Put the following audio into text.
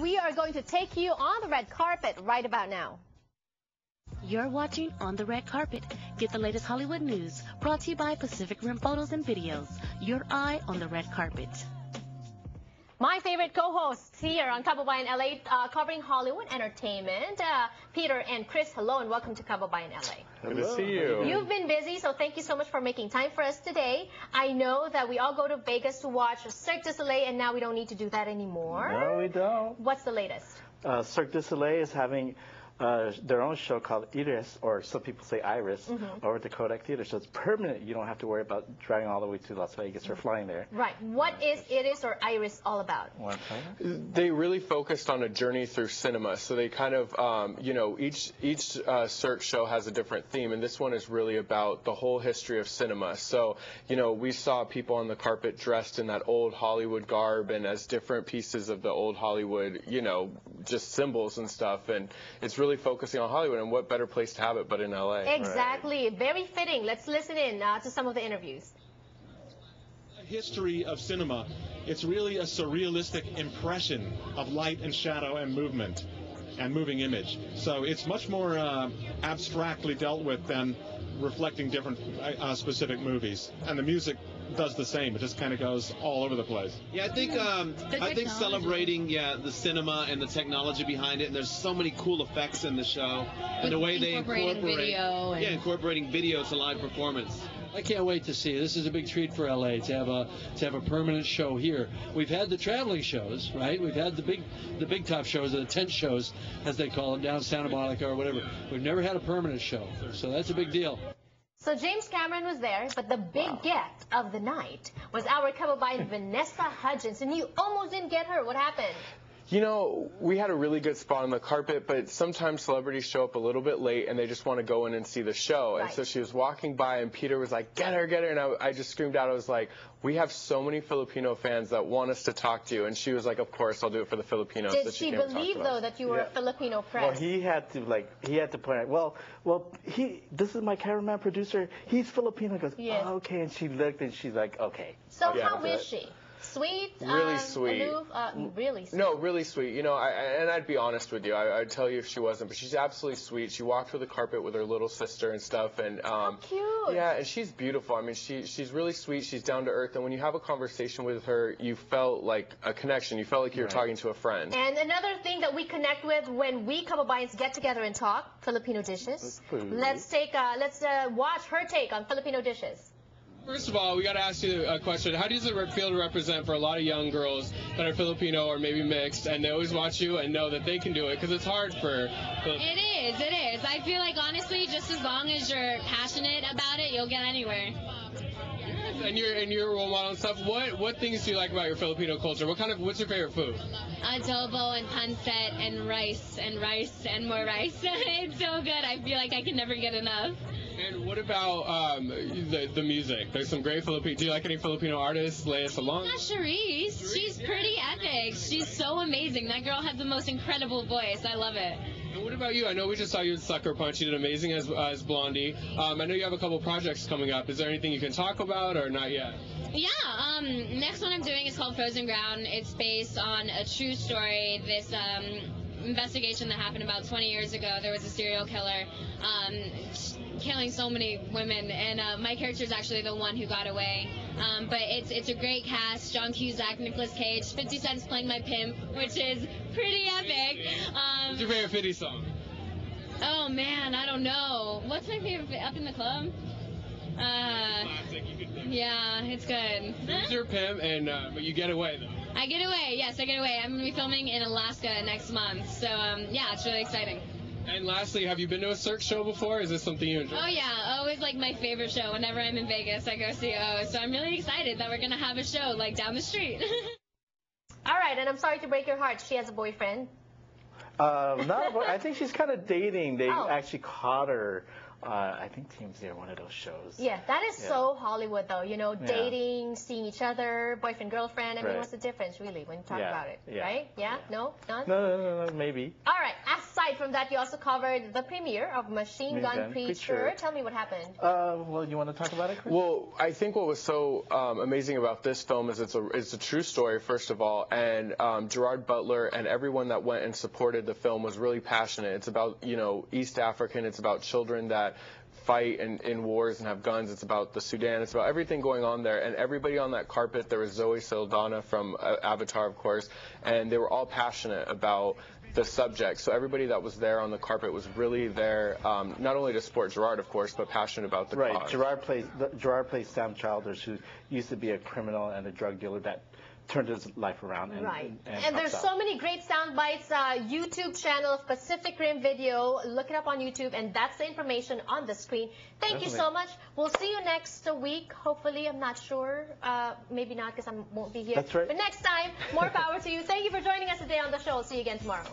we are going to take you on the red carpet right about now. You're watching On the Red Carpet. Get the latest Hollywood news, brought to you by Pacific Rim Photos and Videos. Your eye on the red carpet. My favorite co-hosts here on Kababayan LA, covering Hollywood entertainment. Peter and Chris, hello and welcome to Kababayan LA. Good to see you. You've been busy, so thank you so much for making time for us today. I know that we all go to Vegas to watch Cirque Du Soleil, and now we don't need to do that anymore. No, we don't. What's the latest? Cirque Du Soleil is having their own show called Iris, or some people say Iris, over at the Kodak Theater. So it's permanent. You don't have to worry about driving all the way to Las Vegas or flying there. Right. What is Iris or Iris all about? They really focused on a journey through cinema. So they kind of, you know, each Cirque show has a different theme, and this one is really about the whole history of cinema. So, you know, we saw people on the carpet dressed in that old Hollywood garb and as different pieces of the old Hollywood, you know, just symbols and stuff. And it's really focusing on Hollywood, and what better place to have it but in LA. Exactly. Right. Very fitting. Let's listen in to some of the interviews. History of cinema. It's really a surrealistic impression of light and shadow and movement and moving image. So it's much more abstractly dealt with than reflecting different specific movies. And the music does the same. It just kind of goes all over the place. Yeah, I think celebrating the cinema and the technology behind it, and there's so many cool effects in the show, and the way they incorporate incorporating video to live performance. I can't wait to see it. This is a big treat for LA to have a permanent show here. We've had the traveling shows, right? We've had the big top shows, or the tent shows, as they call them, down Santa Monica or whatever. We've never had a permanent show, so that's a big deal. So James Cameron was there, but the big gift of the night was our Kababayan Vanessa Hudgens, and you almost didn't get her. What happened? You know, we had a really good spot on the carpet, but sometimes celebrities show up a little bit late and they just want to go in and see the show. Right. And so she was walking by and Peter was like, get her, get her. And I just screamed out, I was like, we have so many Filipino fans that want us to talk to you. And she was like, of course, I'll do it for the Filipinos. Did she believe, though, that you were a Filipino press? Well, he had to point out, well, this is my cameraman producer. He's Filipino. He goes, oh, okay. And she looked and she's like, okay. So how is she? Sweet? Really sweet. Aloof? Really sweet? No, really sweet. You know, and I'd be honest with you. I'd tell you if she wasn't, but she's absolutely sweet. She walked with the carpet with her little sister and stuff. And how cute. Yeah, and she's beautiful. I mean, she's really sweet. She's down to earth. And when you have a conversation with her, you felt like a connection. You felt like you were talking to a friend. And another thing that we connect with when we Kababayans get together and talk, Filipino dishes. Let's watch her take on Filipino dishes. First of all, we got to ask you a question. How does it feel to represent for a lot of young girls that are Filipino or maybe mixed, and they always watch you and know that they can do it? Because it's hard for... It is. I feel like, honestly, just as long as you're passionate about it, you'll get anywhere. And you're a role model and stuff. What things do you like about your Filipino culture? What's your favorite food? Adobo and pancit and rice and more rice. It's so good. I feel like I can never get enough. And what about the music? There's some great Filipino. Do you like any Filipino artists? Lay us along. Cherise. She's pretty epic. She's so amazing. That girl has the most incredible voice. I love it. And what about you? I know we just saw you in Sucker Punch. You did amazing as Blondie. I know you have a couple projects coming up. Is there anything you can talk about or not yet? Yeah. Next one I'm doing is called Frozen Ground. It's based on a true story. This investigation that happened about 20 years ago. There was a serial killer killing so many women, and my character is actually the one who got away. But it's a great cast. John Cusack, Nicolas Cage, 50 Cent's playing my pimp, which is pretty epic. What's your favorite 50 song? Oh man, I don't know. What's my favorite? Up in the Club? Yeah, it's good. Who's your pimp? And but you get away though. I get away. Yes, I get away. I'm gonna be filming in Alaska next month, so yeah, it's really exciting. And lastly, have you been to a Cirque show before? Is this something you enjoy? Oh yeah, always like my favorite show. Whenever I'm in Vegas, I go see O. So I'm really excited that we're gonna have a show like down the street. All right, and I'm sorry to break your heart. She has a boyfriend. I think she's kind of dating. They actually caught her. I think TMZ one of those shows. Yeah, that is so Hollywood, though. You know, dating, seeing each other, boyfriend, girlfriend. I mean, what's the difference, really, when you talk about it, right? Yeah? No? None? No, maybe. All right, aside aside from that, you also covered the premiere of Machine Gun Preacher. Tell me what happened. Well, you want to talk about it, Chris? Well, I think what was so amazing about this film is it's a true story, first of all, and Gerard Butler and everyone that went and supported the film was really passionate. It's about, you know, East African. It's about children that fight in wars and have guns. It's about the Sudan. It's about everything going on there. And everybody on that carpet, there was Zoe Saldana from Avatar, of course, and they were all passionate about the subject. So everybody that was there on the carpet was really there, not only to support Gerard, of course, but passionate about the cause. Gerard plays Sam Childers, who used to be a criminal and a drug dealer that turned his life around. And there's so many great sound bites. YouTube channel of Pacific Rim Video. Look it up on YouTube, and that's the information on the screen. Thank you so much. We'll see you next week. Hopefully, I'm not sure. Maybe not, because I won't be here. That's right. But next time, more power to you. Thank you for joining us today on the show. See you again tomorrow.